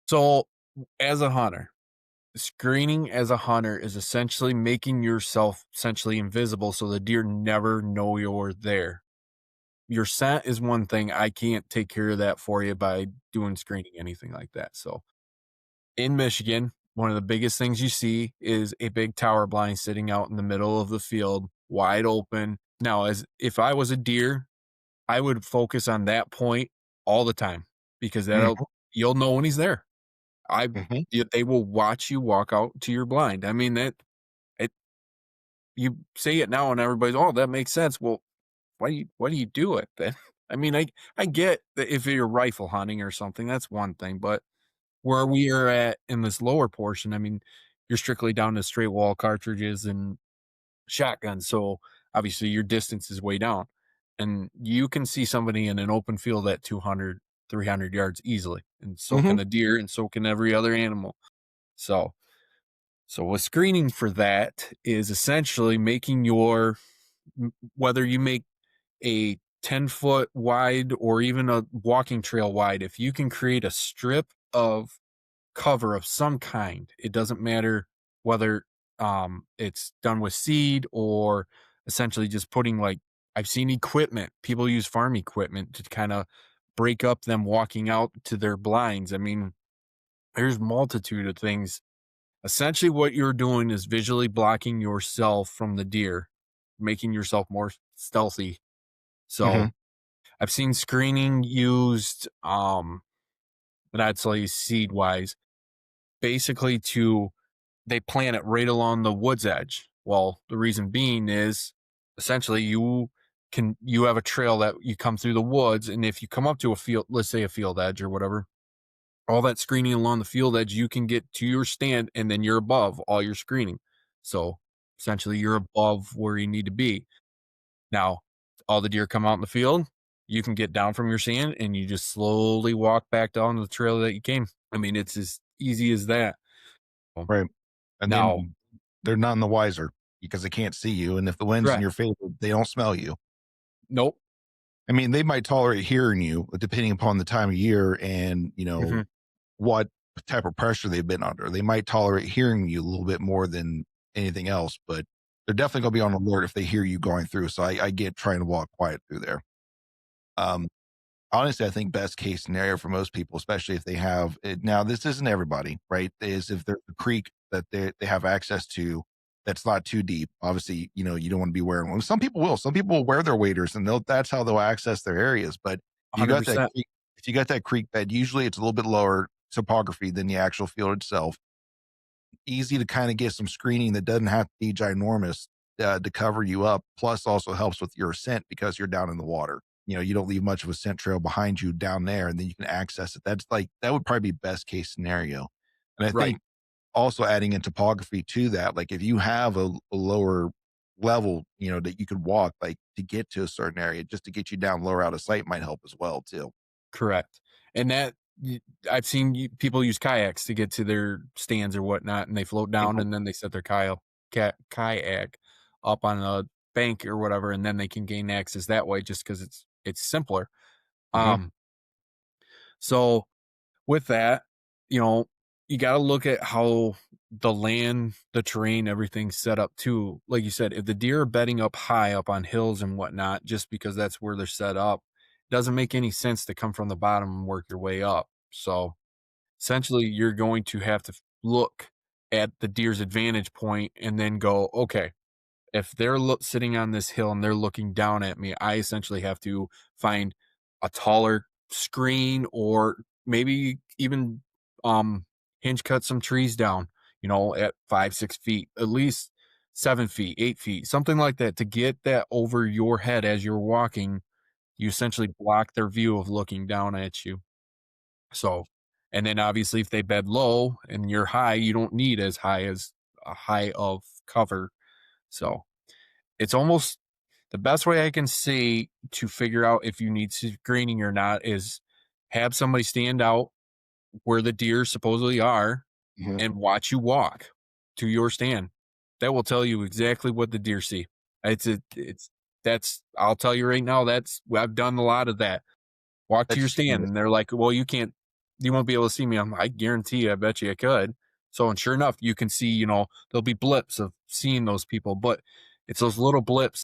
So, as a hunter, screening as a hunter is essentially making yourself essentially invisible so the deer never know you're there. Your scent is one thing. I can't take care of that for you by doing screening, anything like that. So, in Michigan, one of the biggest things you see is a big tower blind sitting out in the middle of the field, wide open. Now, as if I was a deer, I would focus on that point all the time because that'll Mhm, you'll know when he's there. I mhm, they will watch you walk out to your blind. I mean, that it you say it now and everybody's, "Oh, that makes sense." Well, why do you do it then? I mean, I get that if you're rifle hunting or something, that's one thing, but where we are at in this lower portion, I mean, you're strictly down to straight wall cartridges and shotguns, so obviously your distance is way down, and you can see somebody in an open field at 200, 300 yards easily, and so mhm, can the deer, and so can every other animal. So a screening for that is essentially making your whether you make a 10-foot wide or even a walking trail wide, if you can create a strip of cover of some kind, it doesn't matter whether it's done with seed or essentially just putting like I've seen equipment, people use farm equipment to kind of break up them walking out to their blinds. I mean, there's multitude of things. Essentially, what you're doing is visually blocking yourself from the deer, making yourself more stealthy. mhm, So I've seen screening used, but I'd say seed wise, basically to they plant it right along the wood's edge. Well, the reason being is essentially you have a trail that you come through the woods, and if you come up to a field, let's say a field edge or whatever, all that screening along the field edge, you can get to your stand and then you're above all your screening. So essentially you're above where you need to be. Now, all the deer come out in the field, you can get down from your stand and you just slowly walk back down the trail that you came. I mean, it's as easy as that. Um, right, and Now, then they're none the wiser because they can't see you, and if the wind's in correct. your favor, they don't smell you. Nope. I mean, they might tolerate hearing you, depending upon the time of year and, Mhm. what type of pressure they've been under. They might tolerate hearing you a little bit more than anything else, but they're definitely gonna be on alert if they hear you going through, so I get trying to walk quiet through there. Um, Honestly, I think best case scenario for most people, especially if they have it now, this isn't everybody, right? Is if there's a creek that they have access to that's not too deep. Obviously, you don't want to be wearing one. Some people will. Some people will wear their waders and that's how they'll access their areas. But you got that 100%. creek, if you got that creek bed, usually it's a little bit lower topography than the actual field itself. Easy to kind of get some screening that doesn't have to be ginormous to cover you up. Plus, also helps with your ascent because you're down in the water. You don't leave much of a scent trail behind you down there, and then you can access it. That's like that would probably be best case scenario. And I Right. think also adding in topography to that, like if you have a lower level, that you could walk like to get to a certain area, just to get you down lower out of sight might help as well too. Correct. And I've seen people use kayaks to get to their stands or whatnot, and they float down Mhm, and then they set their kayak up on a bank or whatever, and then they can gain access that way just because it's simpler. mhm, Um, so with that, you know, you got to look at how the land, the terrain, everything's set up too. Like you said, if the deer are bedding up high up on hills and whatnot, just because that's where they're set up, doesn't make any sense to come from the bottom and work your way up. So essentially, you're going to have to look at the deer's advantage point and then go, okay, if they're sitting on this hill and they're looking down at me, I essentially have to find a taller screen or maybe even hinge cut some trees down, at 5, 6 feet, at least 7 feet, 8 feet, something like that to get that over your head as you're walking. You essentially block their view of looking down at you. So, and then obviously if they bed low and you're high, you don't need as high as a high of cover. So it's almost the best way I can see to figure out if you need screening or not is have somebody stand out where the deer supposedly are mhm. and watch you walk to your stand. That will tell you exactly what the deer see. It's that's I'll tell you right now, I've done a lot of that. Walk to That's your just stand and they're like, well, you can't. You won't be able to see me. I guarantee you, I bet you I could. So, and sure enough, you can see, there'll be blips of seeing those people, but it's those little blips